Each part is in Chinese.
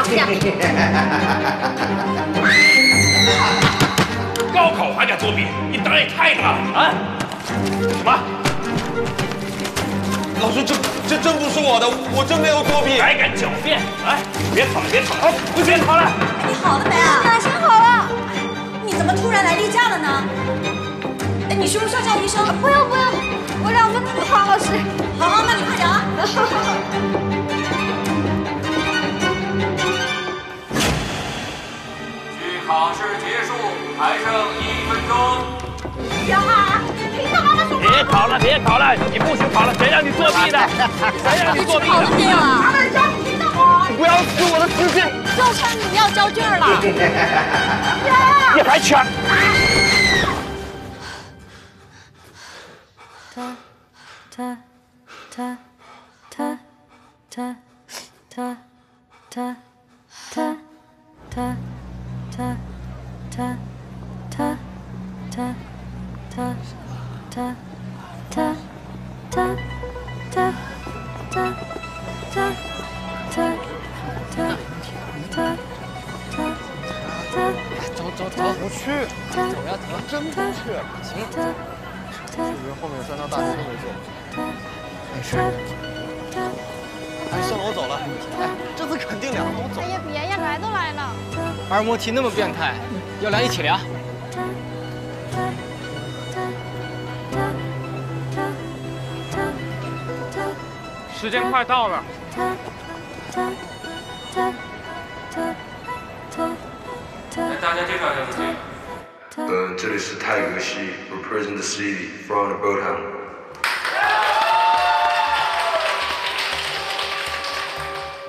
下。高考还敢作弊，你胆也太大了啊！什么？老师，这真不是我的，我真没有作弊。还敢狡辩？哎，别吵了，别吵了，不别吵了。你好了没啊？哪先好了？你怎么突然来例假了呢？哎，你是不是要叫医生？不用不用，我2分钟就好，老师。好，那你快点啊！距考试结束还剩1分钟。小海，听到妈妈说话。别考了，别考了，你不许考了，谁让你作弊的？谁让你作弊的？考了没有啊？妈妈说你听到我。不要撕我的纸巾！就剩你要交卷了。你还抢？走，不去，走呀，真不去。行，是不是后面有3道大题都没做？没事。哎，算了，我走了。哎，这次肯定2个都走。哎呀，别呀，来都来了。二模题那么变态，要量一起量。时间快到了。跟大家介绍一下自己。这里是泰格西 ，represent the city from the boathouse。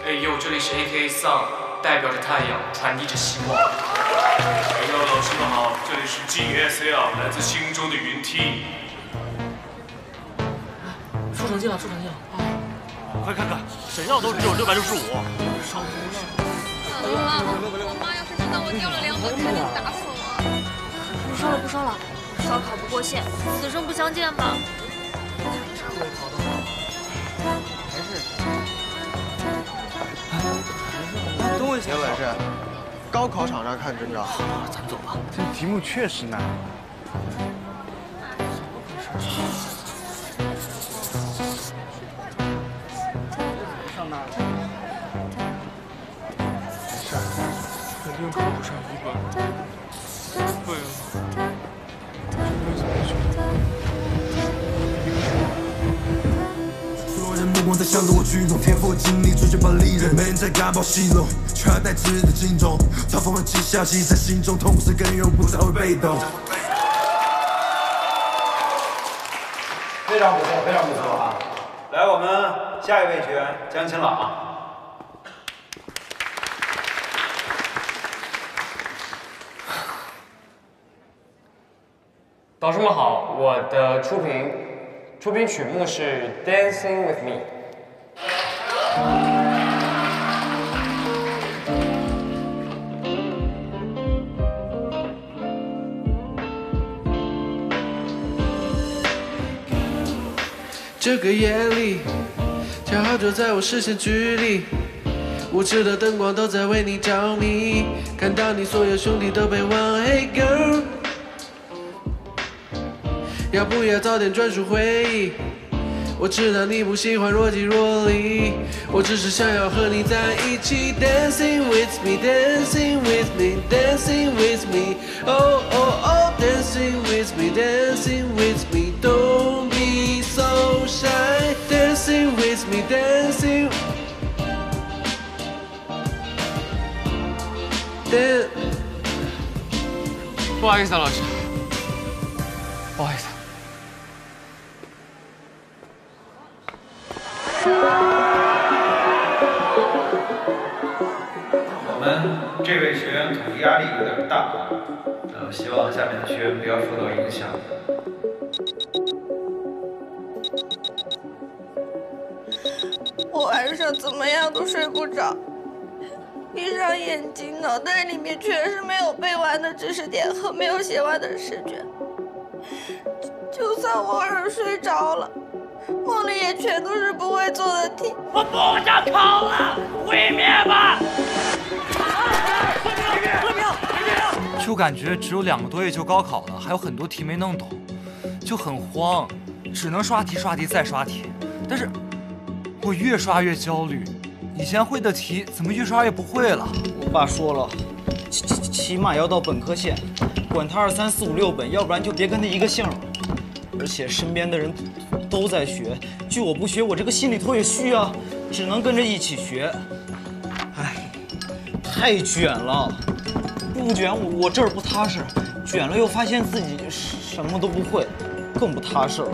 哎呦，这里是 AK Sun， 代表着太阳，传递着希望。哎呦，老师们好，这里是 GSL， 来自星洲的云梯。出成绩了，出成绩了！快看看，谁要都只有665。死了！我妈要是知道我掉了2分，肯定打死我。不说了，不说了，高考不过线，此生不相见吧。等我一下，有本事，高考场上看真章。咱们走吧。这题目确实难。上哪儿？没事，肯定考不上1本。对了，所有人目光在向着我聚拢，天赋经历追求把利刃，没人在敢报戏弄，取而代之的竞争，嘲讽和讥笑记在心中，痛苦是更永不再会被动。非常不错，非常不错啊！来，我们下一位学员江清朗。导师们好，我的出品曲目是《Dancing with Me》。这个夜里，恰好就在我视线距离，无知的灯光都在为你着迷，看到你所有兄弟都被忘。Hey girl， 要不要早点专属会议？我知道你不喜欢若即若离，我只是想要和你在一起。Dancing with me, dancing with me, dancing with me, oh oh oh, dancing with me, dancing with me, don't be so shy. Dancing with me, dancing. 不好意思啊，老师，不好意思。我们这位学员统计压力有点大，希望下面的学员不要受到影响。我晚上怎么样都睡不着，闭上眼睛，脑袋里面全是没有背完的知识点和没有写完的试卷。就算我偶尔睡着了，梦里也全都是不会做的题。我不想考了，毁灭吧！就感觉只有2个多月就高考了，还有很多题没弄懂，就很慌，只能刷题、刷题再刷题。但是，我越刷越焦虑，以前会的题怎么越刷越不会了？我爸说了，起码要到本科线，管他2、3、4、5、6本，要不然就别跟他一个姓了。而且身边的人都在学，就我不学，我这个心里头也虚啊，只能跟着一起学。哎，太卷了。 不卷我这儿不踏实，卷了又发现自己什么都不会，更不踏实了。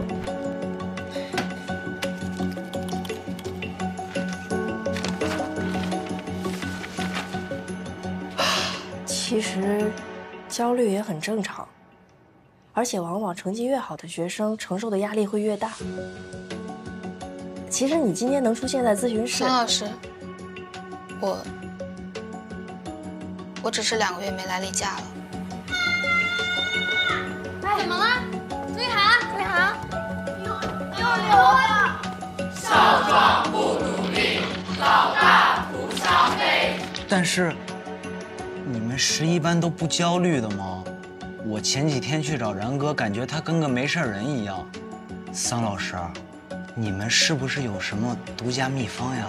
其实，焦虑也很正常，而且往往成绩越好的学生承受的压力会越大。其实你今天能出现在咨询室，桑老师，我只是2个月没来例假了。哎，怎么了？追寒，又流了。少壮不努力，老大不消费。但是，你们11班都不焦虑的吗？我前几天去找然哥，感觉他跟个没事人一样。桑老师，你们是不是有什么独家秘方呀？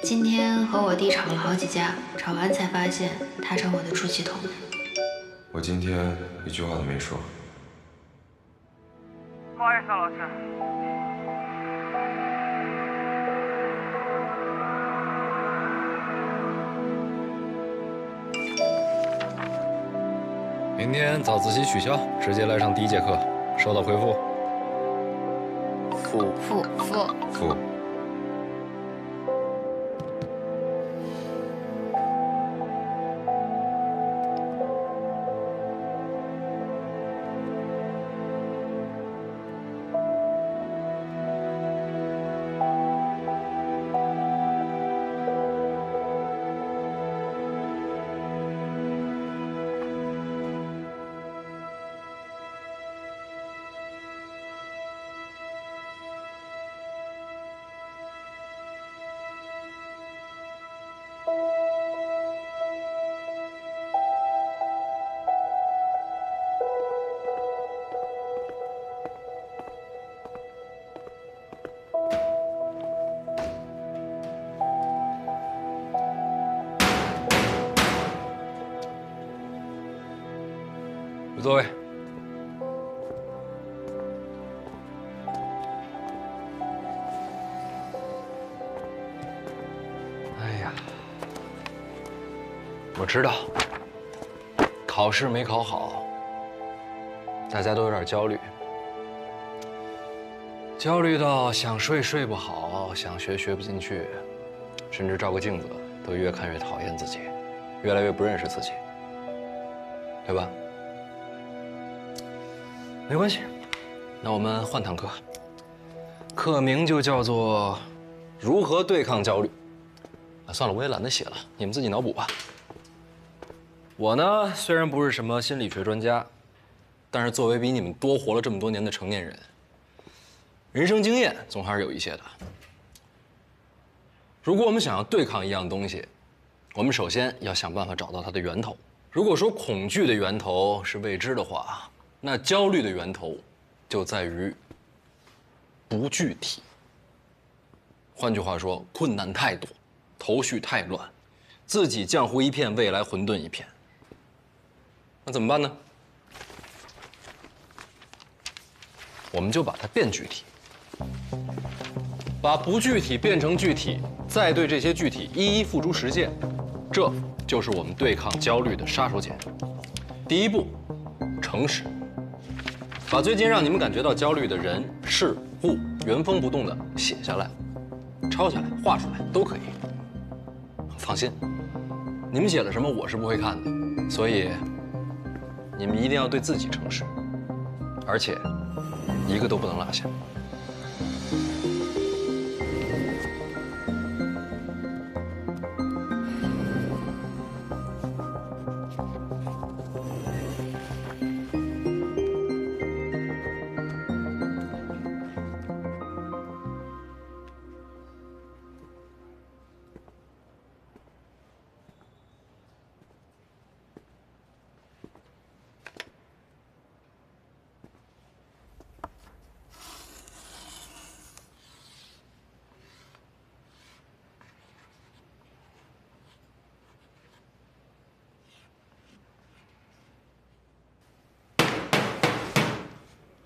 今天和我弟吵了好几架，吵完才发现他成我的出气筒。我今天一句话都没说。不好意思，老师。明天早自习取消，直接来上第1节课。收到回复。负。 有座位。哎呀，我知道，考试没考好，大家都有点焦虑，焦虑到想睡睡不好，想学学不进去，甚至照个镜子都越看越讨厌自己，越来越不认识自己，对吧？ 没关系，那我们换堂课，课名就叫做《如何对抗焦虑》。啊，算了，我也懒得写了，你们自己脑补吧。我呢，虽然不是什么心理学专家，但是作为比你们多活了这么多年的成年人，人生经验总还是有一些的。如果我们想要对抗一样东西，我们首先要想办法找到它的源头。如果说恐惧的源头是未知的话， 那焦虑的源头，就在于不具体。换句话说，困难太多，头绪太乱，自己浆糊一片，未来混沌一片。那怎么办呢？我们就把它变具体，把不具体变成具体，再对这些具体一一付诸实践，这就是我们对抗焦虑的杀手锏。第一步，诚实。 把最近让你们感觉到焦虑的人、事、物原封不动地写下来、抄下来、画出来都可以。放心，你们写了什么我是不会看的，所以你们一定要对自己诚实，而且一个都不能落下。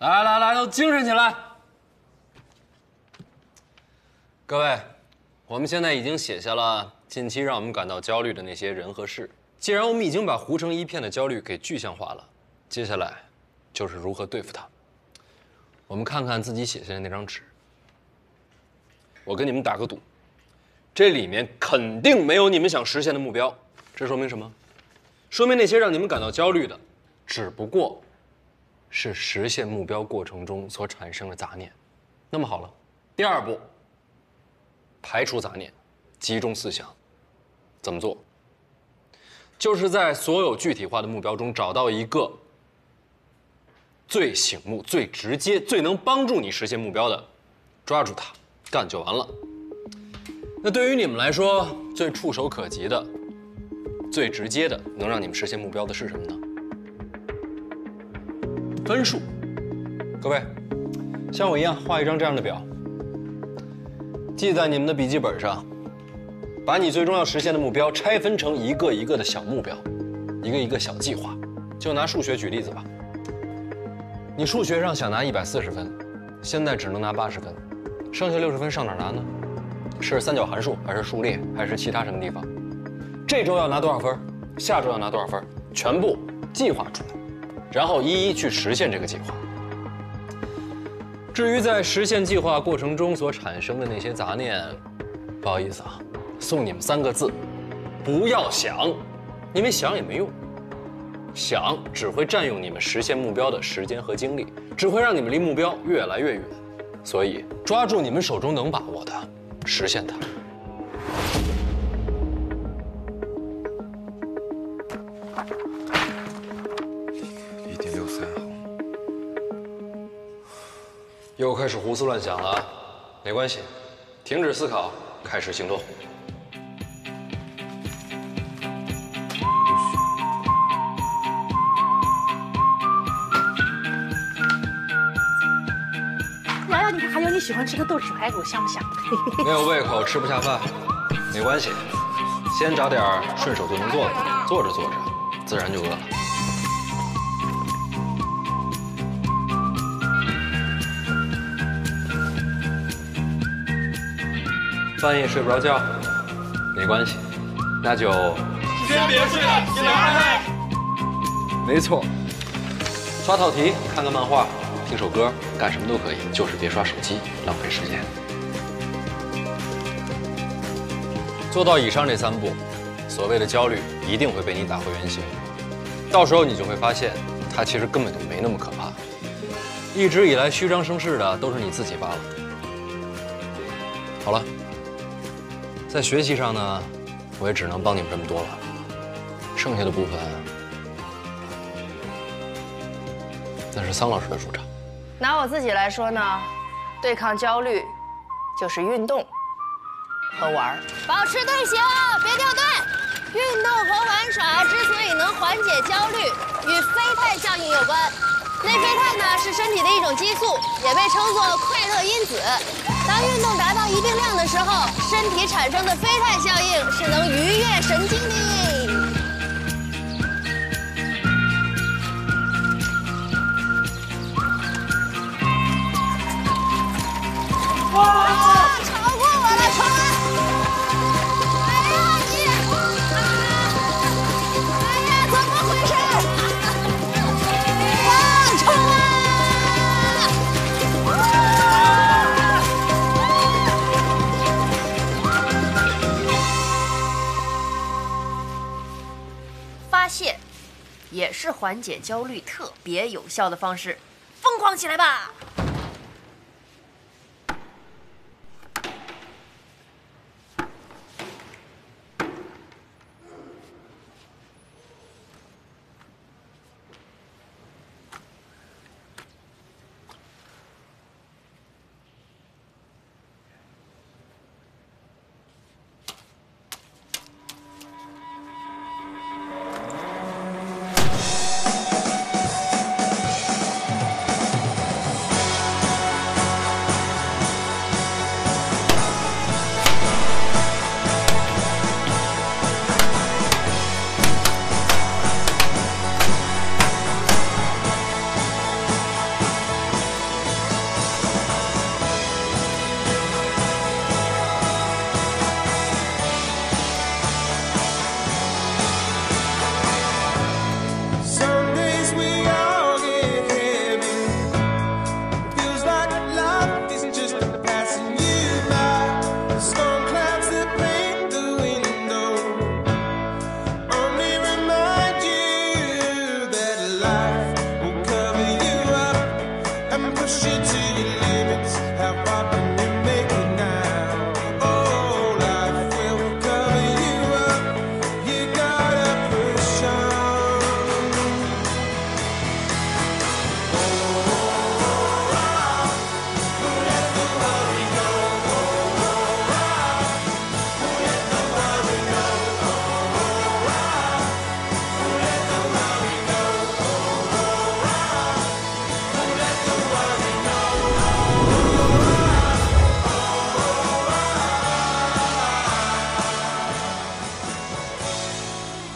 来，都精神起来！各位，我们现在已经写下了近期让我们感到焦虑的那些人和事。既然我们已经把糊成一片的焦虑给具象化了，接下来就是如何对付它。我们看看自己写下的那张纸。我跟你们打个赌，这里面肯定没有你们想实现的目标。这说明什么？说明那些让你们感到焦虑的，只不过是实现目标过程中所产生的杂念。那么好了，第二步，排除杂念，集中思想。怎么做？就是在所有具体化的目标中找到一个最醒目、最直接、最能帮助你实现目标的，抓住它，干就完了。那对于你们来说，最触手可及的、最直接的，能让你们实现目标的是什么呢？分数。各位，像我一样画一张这样的表，记在你们的笔记本上，把你最终要实现的目标拆分成一个一个的小目标，一个一个小计划。就拿数学举例子吧，你数学上想拿140分，现在只能拿80分，剩下60分上哪儿拿呢？是三角函数，还是数列，还是其他什么地方？这周要拿多少分？下周要拿多少分？全部计划出来，然后一一去实现这个计划。至于在实现计划过程中所产生的那些杂念，不好意思啊，送你们3个字：不要想。因为想也没用，想只会占用你们实现目标的时间和精力，只会让你们离目标越来越远。所以，抓住你们手中能把握的，实现它。1.63毫。又开始胡思乱想了，没关系，停止思考，开始行动。瑶瑶，你看还有你喜欢吃的豆豉排骨，香不香？没有胃口，吃不下饭，没关系，先找点顺手就能做的，做着做着，自然就饿了。半夜睡不着觉，没关系，那就先别睡了，先来嗨嗨。没错，刷套题，看看漫画，听首歌，干什么都可以，就是别刷手机，浪费时间。做到以上这3步，所谓的焦虑一定会被你打回原形。到时候你就会发现，它其实根本就没那么可怕。一直以来虚张声势的都是你自己罢了。好了。在学习上呢，我也只能帮你们这么多了，剩下的部分那是桑老师的主张。拿我自己来说呢，对抗焦虑就是运动和玩，保持队形，别掉队。运动和玩耍之所以能缓解焦虑，与啡肽效应有关。内啡肽呢是身体的一种激素，也被称作快乐因子。当运动达到一定量的时候，身体产生的啡肽效应是能愉悦神经的。哇！超过我了，冲啊！哎呀你！哎呀，怎么回事？哇！冲啊！发泄也是缓解焦虑特别有效的方式，疯狂起来吧！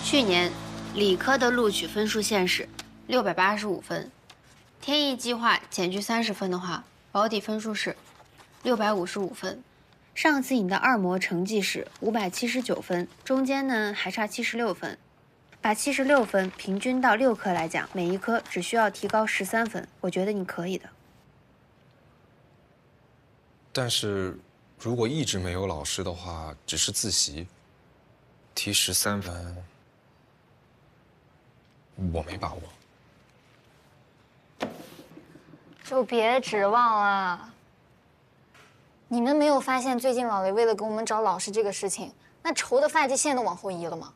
去年理科的录取分数线是685分，天意计划减去30分的话，保底分数是655分。上次你的2模成绩是579分，中间呢还差76分。把76分平均到6科来讲，每一科只需要提高13分，我觉得你可以的。但是，如果一直没有老师的话，只是自习，提13分，我没把握。就别指望了。你们没有发现最近老雷为了给我们找老师这个事情，那愁的发际线都往后移了吗？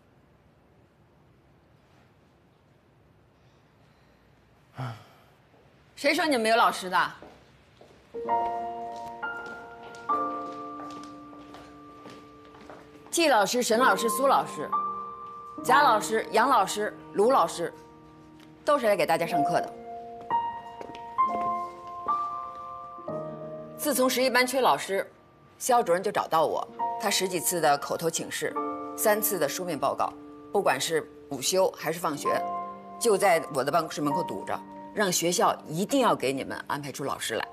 谁说你们没有老师的？季老师、沈老师、苏老师、贾老师、杨老师、卢老师，都是来给大家上课的。自从11班缺老师，肖主任就找到我，他10几次的口头请示，3次的书面报告，不管是午休还是放学，就在我的办公室门口堵着，让学校一定要给你们安排出老师来。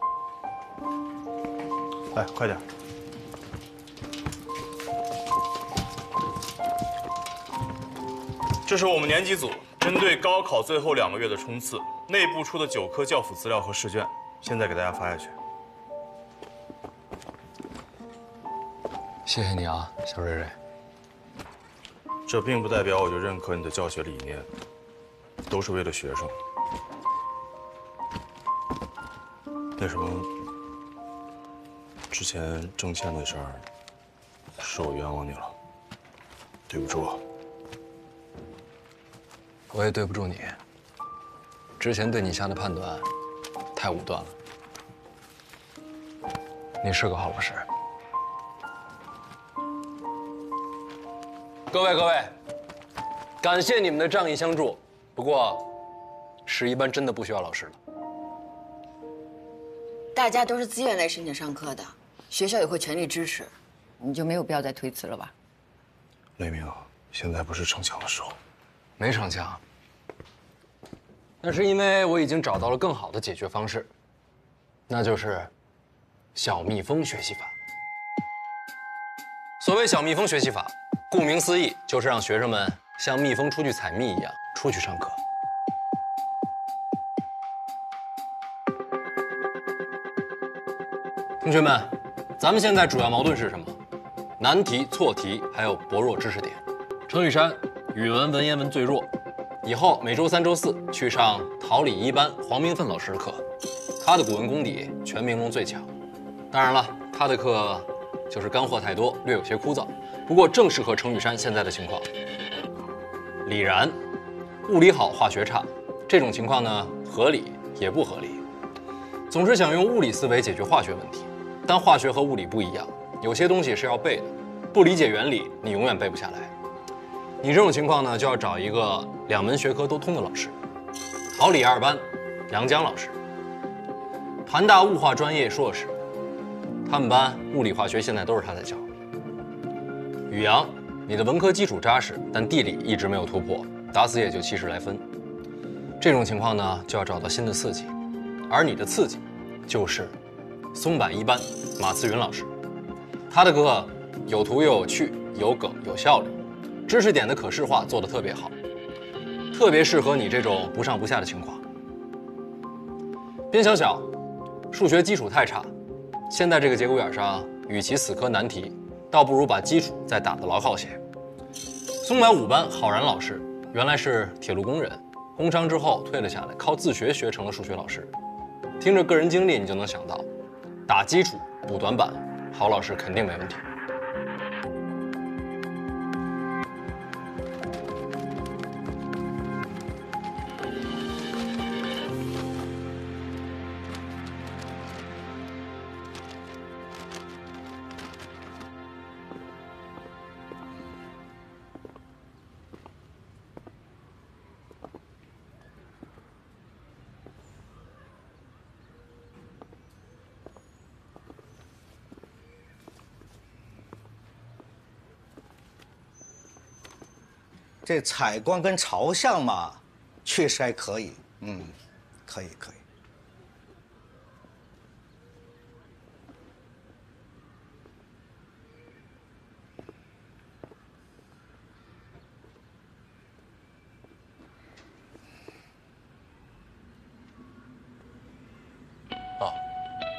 来，快点。这是我们年级组针对高考最后2个月的冲刺内部出的9科教辅资料和试卷，现在给大家发下去。谢谢你啊，小瑞瑞。这并不代表我就认可你的教学理念，都是为了学生。那什么，之前郑倩那事儿，是我冤枉你了，对不住啊。我也对不住你，之前对你下的判断太武断了。你是个好老师。各位，感谢你们的仗义相助。不过，11班真的不需要老师了。大家都是自愿来申请上课的，学校也会全力支持，你就没有必要再推辞了吧？雷鸣，现在不是逞强的时候。没逞强，那是因为我已经找到了更好的解决方式，那就是小蜜蜂学习法。所谓小蜜蜂学习法，顾名思义，就是让学生们像蜜蜂出去采蜜一样出去上课。同学们，咱们现在主要矛盾是什么？难题、错题，还有薄弱知识点。程雨山语文文言文最弱，以后每周3、周4去上桃李1班黄明奋老师的课，他的古文功底全名中最强。当然了，他的课就是干货太多，略有些枯燥，不过正适合程雨山现在的情况。李然，物理好，化学差，这种情况呢，合理也不合理。总是想用物理思维解决化学问题，但化学和物理不一样，有些东西是要背的，不理解原理，你永远背不下来。你这种情况呢，就要找一个2门学科都通的老师。桃李2班，杨江老师，团大物化专业硕士，他们班物理化学现在都是他在教。宇阳，你的文科基础扎实，但地理一直没有突破，打死也就70来分。这种情况呢，就要找到新的刺激，而你的刺激就是松柏1班马次云老师，他的课有图又有趣，有梗有效率，知识点的可视化做得特别好，特别适合你这种不上不下的情况。边小小，数学基础太差，现在这个节骨眼上，与其死磕难题，倒不如把基础再打得牢靠些。松柏5班郝然老师，原来是铁路工人，工伤之后退了下来，靠自学学成了数学老师。听着个人经历，你就能想到，打基础补短板，郝老师肯定没问题。这采光跟朝向嘛，确实还可以。可以。哦，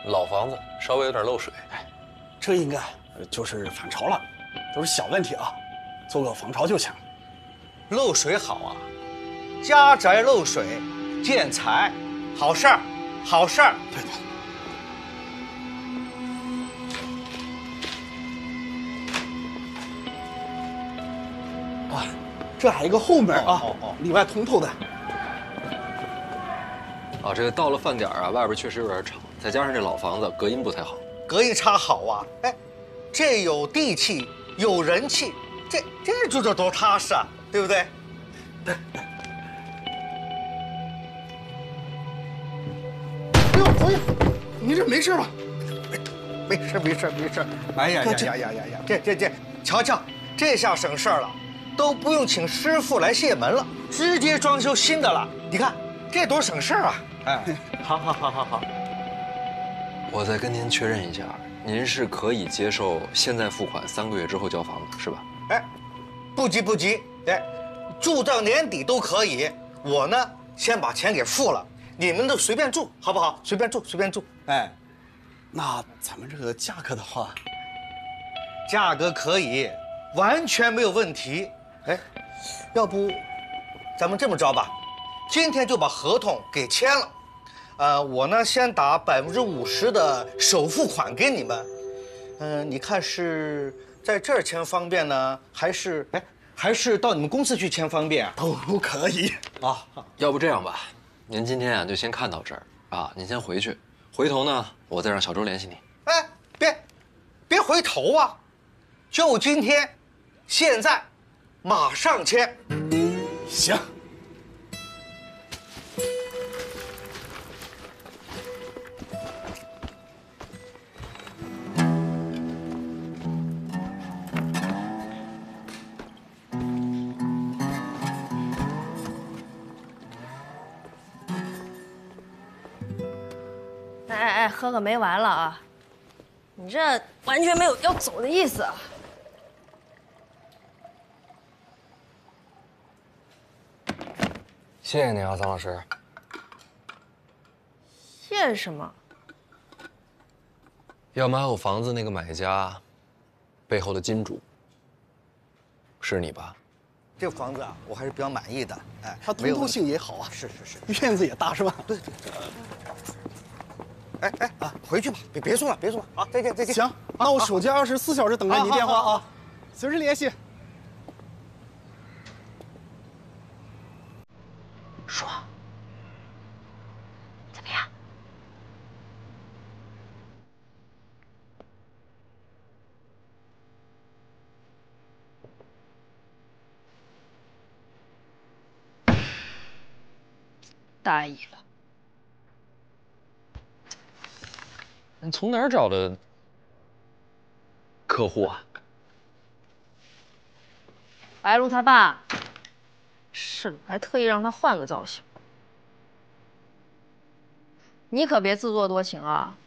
老房子稍微有点漏水。这应该就是反潮了，都是小问题啊，做个防潮就行。漏水好啊，家宅漏水，见财，好事儿，好事儿。对的。啊，这还有一个后门啊，里外通透的。啊，这个到了饭点啊，外边确实有点吵，再加上这老房子隔音不太好。隔音差好啊，哎，这有地气，有人气，这住着多踏实啊，对不对？对。哎呦，你这没事吧？没事。哎呀，这，瞧，这下省事儿了，都不用请师傅来卸门了，直接装修新的了。你看这多省事儿啊！哎，好。我再跟您确认一下，您是可以接受现在付款3个月之后交房子，是吧？哎，不急，哎，住到年底都可以。我呢，先把钱给付了，你们都随便住，好不好？随便住。哎，那咱们这个价格的话，价格可以，完全没有问题。哎，要不咱们这么着吧，今天就把合同给签了。我呢先打50%的首付款给你们。你看是在这儿签方便呢，还是到你们公司去签方便啊？都可以啊。要不这样吧，您今天啊就先看到这儿啊，您先回去，回头呢我再让小周联系你。哎，别回头啊，就今天，现在，马上签。行。喝个没完了啊！你这完全没有要走的意思啊！谢谢你啊，桑老师。谢什么？要买我房子那个买家背后的金主是你吧？这个房子啊，我还是比较满意的。哎，它通透性也好啊，是，院子也大，是吧？对。回去吧，别说了啊！再见。行，那我手机24小时等着你电话啊，随时联系。说，怎么样？大意了。你从哪儿找的客户啊？白鹿他爸是，还特意让他换个造型。你可别自作多情啊！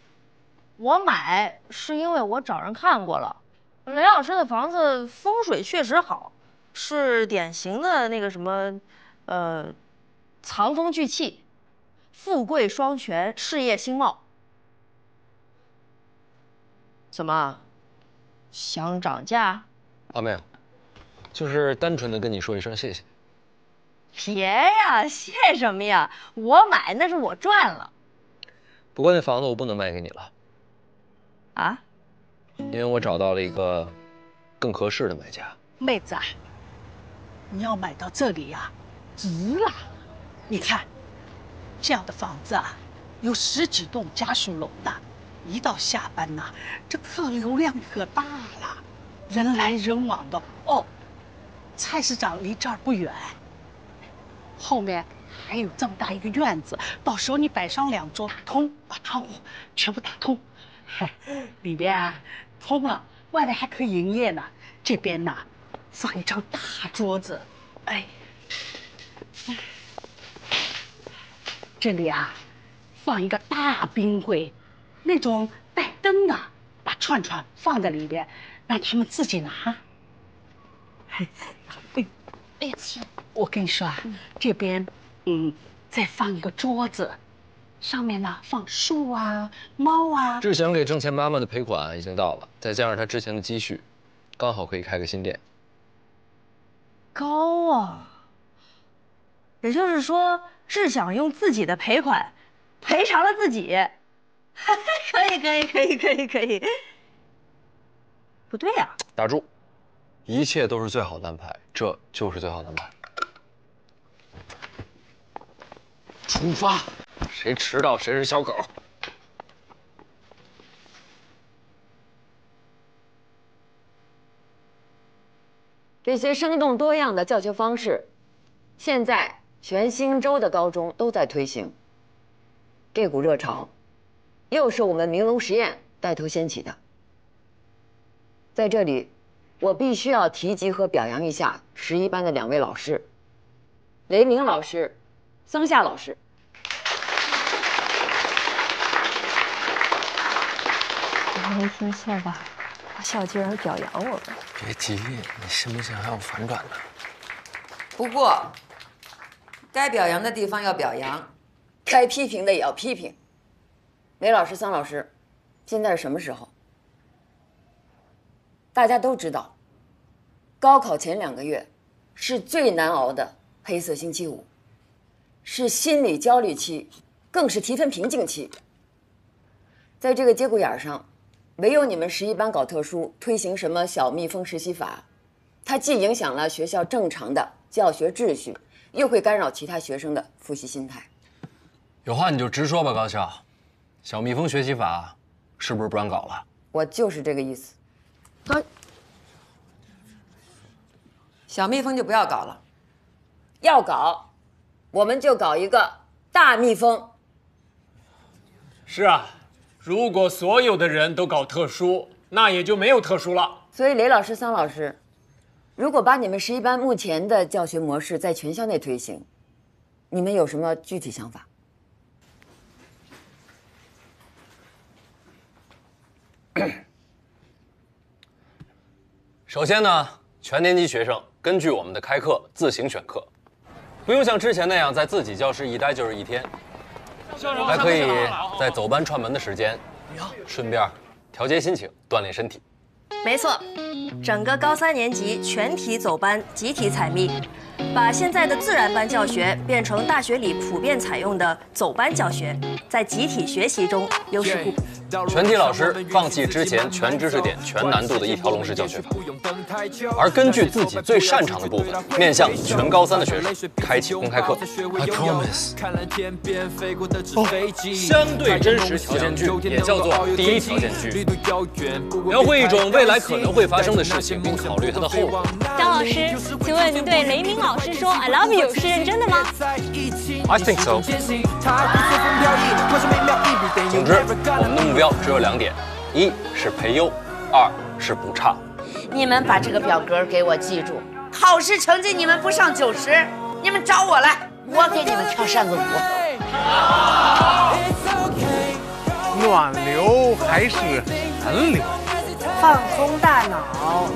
我买是因为我找人看过了，雷老师的房子风水确实好，是典型的那个什么，藏风聚气，富贵双全，事业兴茂。怎么，想涨价？没有，就是单纯的跟你说一声谢谢。别呀，谢什么呀？我买那是我赚了。不过那房子我不能卖给你了。啊？因为我找到了一个更合适的买家。妹子啊，你要买到这里呀，值了。你看，这样的房子啊，有10几栋家属楼的。一到下班呐，这客流量可大了，人来人往的哦。菜市场离这儿不远，后面还有这么大一个院子，到时候你摆上2桌，把窗户全部打通，里边啊通了，外面还可以营业呢。这边呐，放一张大桌子，哎，这里啊，放一个大冰柜，那种带灯的，把串串放在里边，让他们自己拿。哎呀，我跟你说啊，这边再放一个桌子，上面呢放树啊、猫啊。志祥给挣钱妈妈的赔款已经到了，再加上他之前的积蓄，刚好可以开个新店。高啊！也就是说，志想用自己的赔款赔偿了自己。可以。不对呀，打住！一切都是最好的安排，这就是最好的安排。出发！谁迟到谁是小狗。这些生动多样的教学方式，现在全新州的高中都在推行。这股热潮，又是我们明龙实验带头掀起的。在这里，我必须要提及和表扬一下11班的2位老师，雷鸣老师、桑夏老师。我没听错吧？大校居然表扬我们。别急，你信不信还有反转呢？不过，该表扬的地方要表扬，该批评的也要批评。雷老师、桑老师，现在是什么时候？大家都知道，高考前2个月是最难熬的黑色星期五，是心理焦虑期，更是提分瓶颈期。在这个节骨眼上，唯有你们11班搞特殊，推行什么小蜜蜂实习法，它既影响了学校正常的教学秩序，又会干扰其他学生的复习心态。有话你就直说吧，高校。小蜜蜂学习法是不是不让搞了？我就是这个意思。小蜜蜂就不要搞了，要搞，我们就搞一个大蜜蜂。是啊，如果所有的人都搞特殊，那也就没有特殊了。所以雷老师、桑老师，如果把你们11班目前的教学模式在全校内推行，你们有什么具体想法？首先呢，全年级学生根据我们的开课自行选课，不用像之前那样在自己教室一待就是1天，还可以在走班串门的时间，顺便调节心情，锻炼身体。没错，整个高3年级全体走班，集体采蜜，把现在的自然班教学变成大学里普遍采用的走班教学，在集体学习中优势互补。全体老师放弃之前全知识点、全难度的一条龙式教学法，而根据自己最擅长的部分，面向全高3的学生开启公开课。I promise。相对真实条件句也叫做第一条件句，描绘一种未来可能会发生的事情，并考虑它的后果。张老师，请问您对雷鸣老师说 "I love you" 是认真的吗 ？I think so。总之，我们的目标只有2点：一是培优，2是补差。你们把这个表格给我记住，考试成绩你们不上90，你们找我来，我给你们跳扇子舞。暖流还是寒流？放空大脑，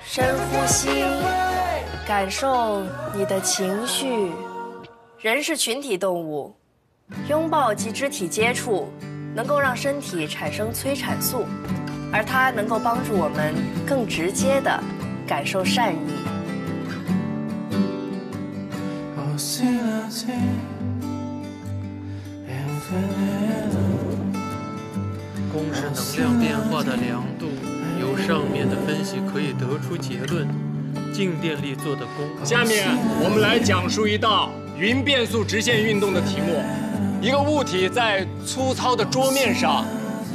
深呼吸，感受你的情绪。人是群体动物，拥抱及肢体接触能够让身体产生催产素，而它能够帮助我们更直接地感受善意。公式能量变化的量度，由上面的分析可以得出结论。静电力做的功。下面我们来讲述一道匀变速直线运动的题目。一个物体在粗糙的桌面上，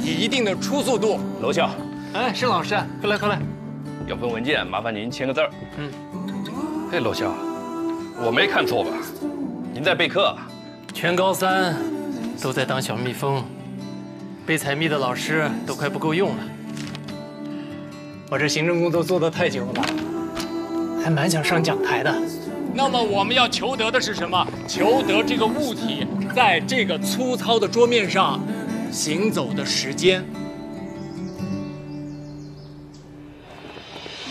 以一定的初速度。楼校，哎，是老师，快来快来。有份文件，麻烦您签个字儿。嘿，楼校，我没看错吧？您在备课？全高3都在当小蜜蜂，被采蜜的老师都快不够用了。我这行政工作做得太久了，还蛮想上讲台的。那么我们要求得的是什么？求得这个物体在这个粗糙的桌面上行走的时间。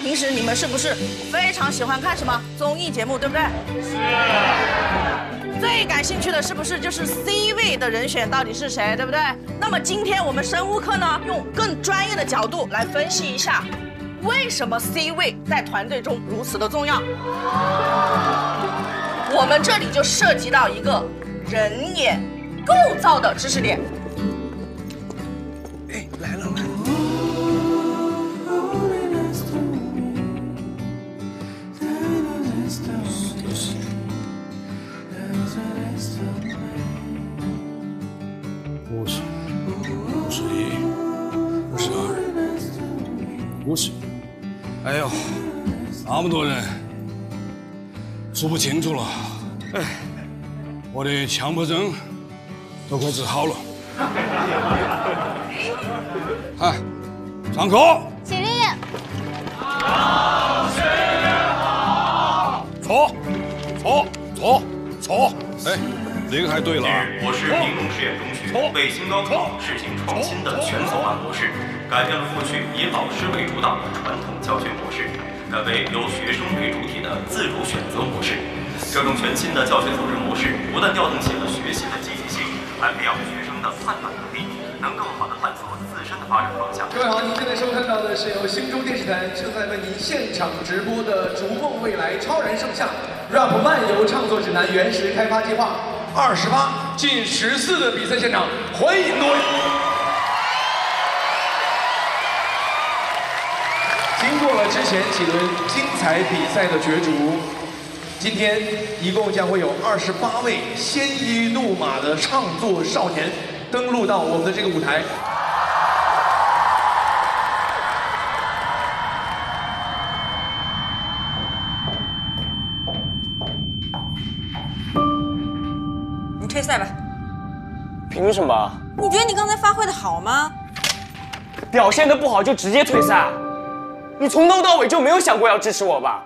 平时你们是不是非常喜欢看什么综艺节目，对不对？是。最感兴趣的是不是就是 C 位的人选到底是谁，对不对？那么今天我们生物课呢，用更专业的角度来分析一下，为什么 C 位在团队中如此的重要。我们这里就涉及到一个人眼构造的知识点。哎，来了。50，哎呦，那么多人，数不清楚了。哎，我的强迫症都快治好了。哎，上课。起立。老师好。错，错，错，错。哎，那个还对了。我是平农实验中学为新高考试行创新的全所办模式。改变了过去以老师为主导的传统教学模式，改为由学生为主体的自主选择模式。这种全新的教学组织模式，不但调动起了学习的积极性，还培养学生的判断能力，能更好地探索自身的发展方向。各位好，您现在收看到的是由星中电视台正在为您现场直播的《逐梦未来超然圣像 rap 漫游创作指南原石开发计划28进14的比赛现场，欢迎各位。经过了之前几轮精彩比赛的角逐，今天一共将会有28位鲜衣怒马的创作少年登陆到我们的这个舞台。你退赛吧。凭什么？你觉得你刚才发挥的好吗？表现的不好就直接退赛？你从头到尾就没有想过要支持我吧？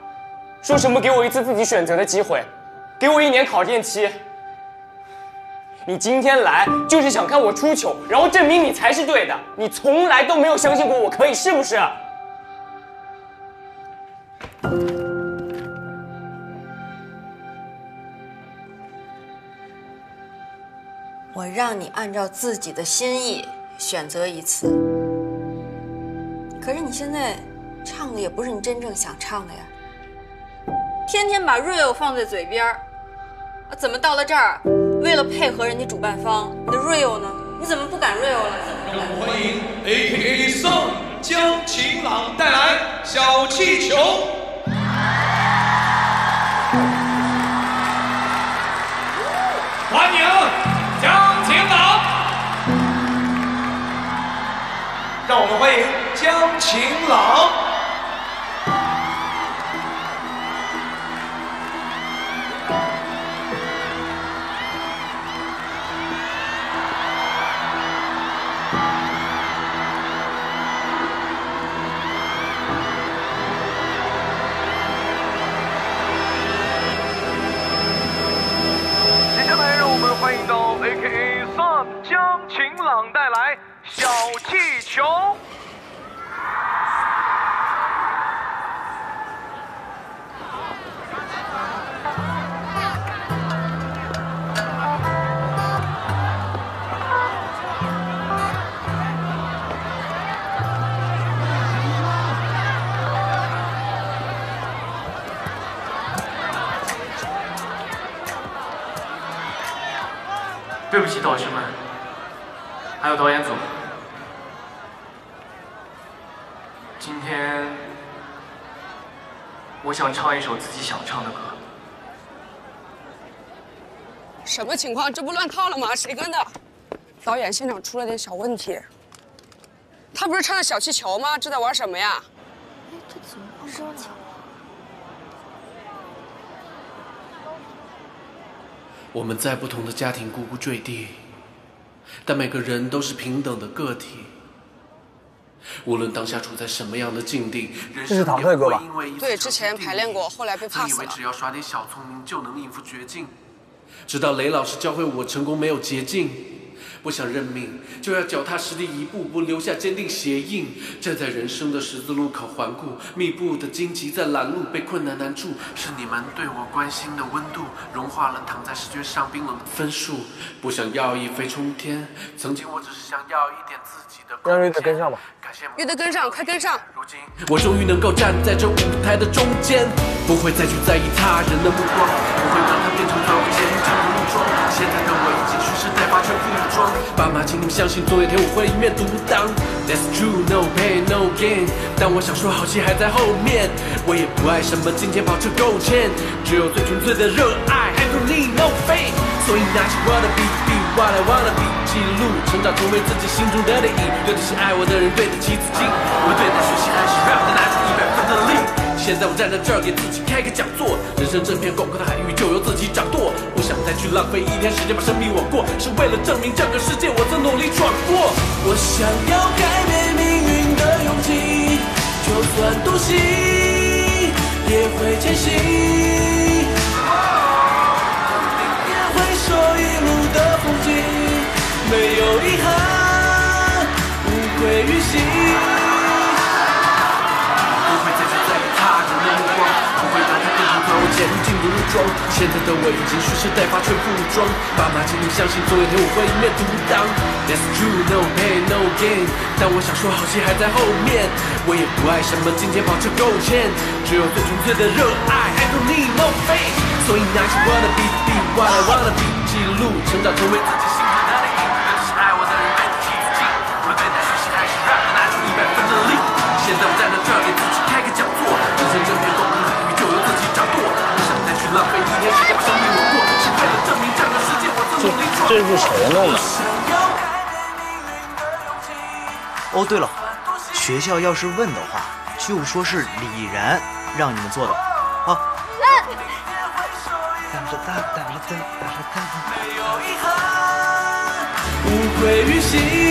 说什么给我一次自己选择的机会，给我1年考验期。你今天来就是想看我出糗，然后证明你才是对的。你从来都没有相信过我可以，是不是？我让你按照自己的心意选择一次，可是你现在唱的也不是你真正想唱的呀，天天把 real 放在嘴边儿，怎么到了这儿，为了配合人家主办方，你的 real 呢？你怎么不敢 real 了？让我们欢迎 AKA Song 江晴朗带来小气球。欢迎江晴朗，让我们欢迎江晴朗。欢迎到 AKA Sun 江晴朗带来小气球。对不起，导师们，还有导演组。今天，我想唱一首自己想唱的歌。什么情况？这不乱套了吗？谁跟的？导演现场出了点小问题。他不是唱的小气球吗？这在玩什么呀？哎，这怎么不说了？我们在不同的家庭呱呱坠地，但每个人都是平等的个体。无论当下处在什么样的境地，这是唐退歌吧？对，之前排练过，后来被 pass 以为了。只要耍点小聪明就能应付绝境，直到雷老师教会我成功没有捷径。不想认命，就要脚踏实地，一步步留下坚定鞋印。站在人生的十字路口环顾，密布的荆棘在拦路，被困难难住。是你们对我关心的温度，融化了躺在试卷上冰冷的分数。不想要一飞冲天，曾经我只是想要一点自己的。让瑞德跟上吧。乐德跟上，快跟上！我终于能够站在这舞台的中间，不会再去在意他人的目光，不会让它变成走前进的路装。现在的我已经蓄势待发，全副武装。爸妈，请你们相信，总有一天我会一面独当。That's true, no pain, no gain。但我想说，好戏还在后面。我也不爱什么金钱跑车勾芡，只有最纯粹的热爱。I don't need no fame。所以拿起我的笔，be what I wanna be， 记录成长，成为自己心中的利益。对得起爱我的人，对得起自己。我对待学习还是 rap 的拿出100分的力。现在我站在这儿给自己开个讲座，人生这片广阔的海域就由自己掌舵。不想再去浪费一天时间把生命我过，是为了证明这个世界我曾努力闯过。我想要改变命运的勇气，就算多心也会前行。也会说一路的风景，没有遗憾，无愧于心。前进的路装，现在的我已经蓄势待发，全副武装。爸妈，请你相信，总有一天我会一面独当。That's true, no pain, no gain。但我想说，好戏还在后面。我也不爱什么金钱跑车勾芡，只有最纯粹的热爱。I don't need no fame。所以拿起我的笔，be what I wanna be， 记录成长，成为自己心中的利益。对得起爱我的人，对得起自己。无论对待学习还是 rap， 拿出100分的力。现在我站在这儿给自己开个讲座，人生这片广阔的海域就由自己掌舵。浪费一天时间把生命我过，是为了证明这个世界我曾努力闯过。这是谁弄的？哦，对了，学校要是问的话，就说是李然让你们做的，啊。没有遗憾，无愧于心。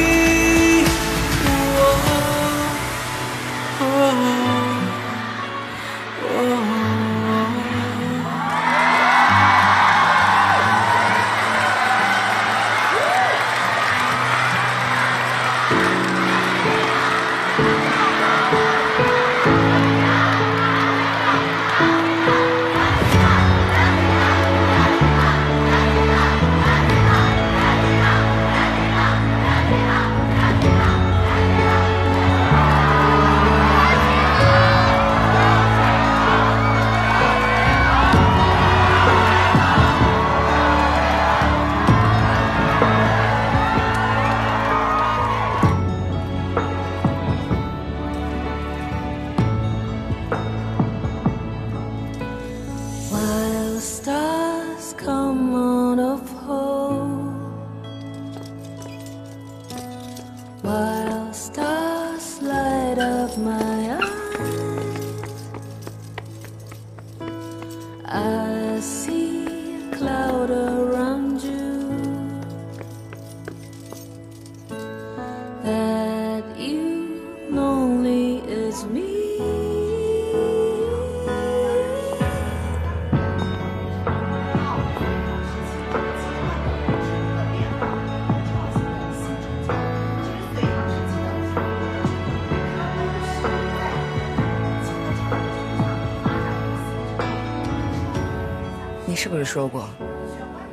你是不是说过，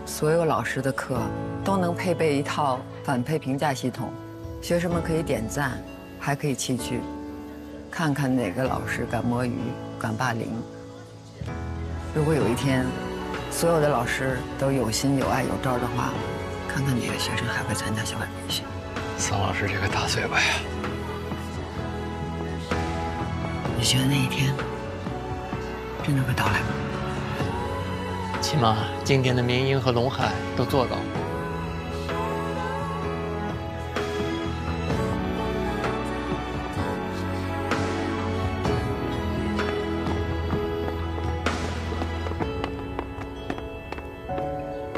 所有老师的课都能配备一套反馈评价系统，学生们可以点赞，还可以弃剧，看看哪个老师敢摸鱼、敢霸凌。如果有一天，所有的老师都有心、有爱、有招的话，看看哪个学生还会参加校外培训。桑老师这个大嘴巴呀！你觉得那一天真的会到来吗？起码经典的明英和龙海都做到了。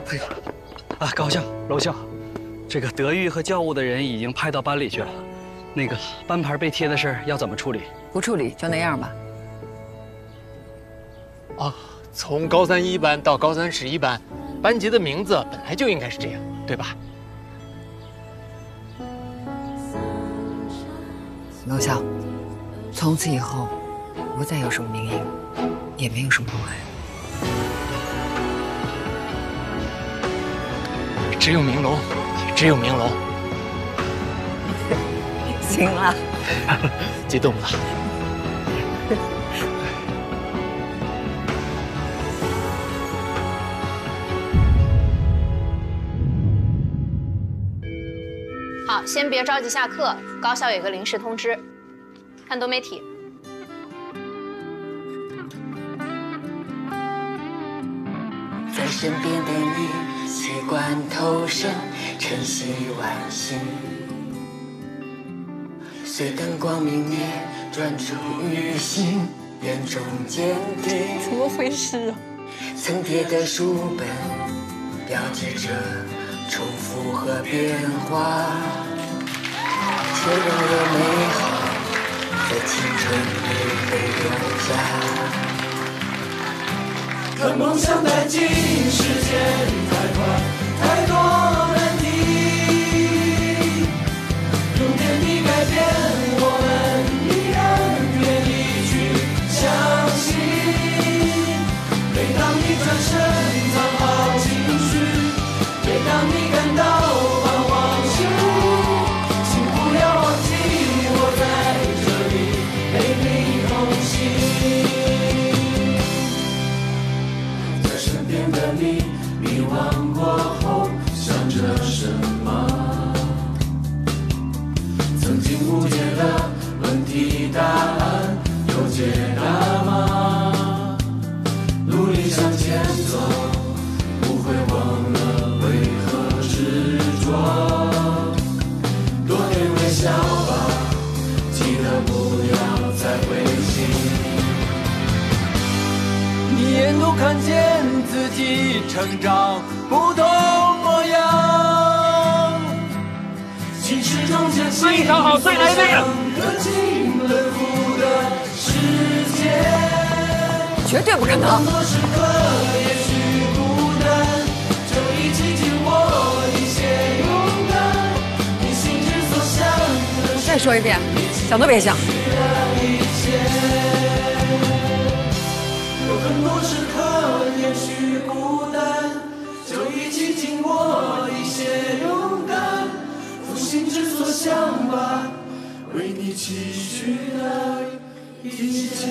哎呀，啊，高校、娄校，这个德育和教务的人已经派到班里去了，那个班牌被贴的事要怎么处理？不处理就那样吧。哦，从高3一班到高311班，班级的名字本来就应该是这样，对吧？娄笑，从此以后，不再有什么明英，也没有什么龙海。只有明龙，也只有明龙。行了，激动了。好，先别着急下课，高校有个临时通知，看多媒体。在身边的你，习惯投身，晨曦晚星。随灯光明灭，专注于心，眼中坚定。怎么回事啊？层叠的书本，标记着重复和变化，却让我美好在青春里被留下。看梦想带进时间太快，太多难题，用点滴改变我们，依然愿意去相信。每当你转身藏好情绪，每当你感到彷徨时，请不要忘记我在这里陪你同行。在身边的你，迷惘过后想着什么？曾经无解的问题，答案有解答吗？努力向前走，不会忘了为何执着。多点微笑吧，记得不要再灰心。你也都看见自己成长不同模样。其实中间非常好，再来一遍。可尽奔赴的世界，绝对不可能。很多时刻也许孤单，就一起紧握一些勇敢。你心之所向。再说一遍，想都别想。有很多时刻也许孤单，就一起紧握一些勇敢。负心之所向吧，为你期许的一切。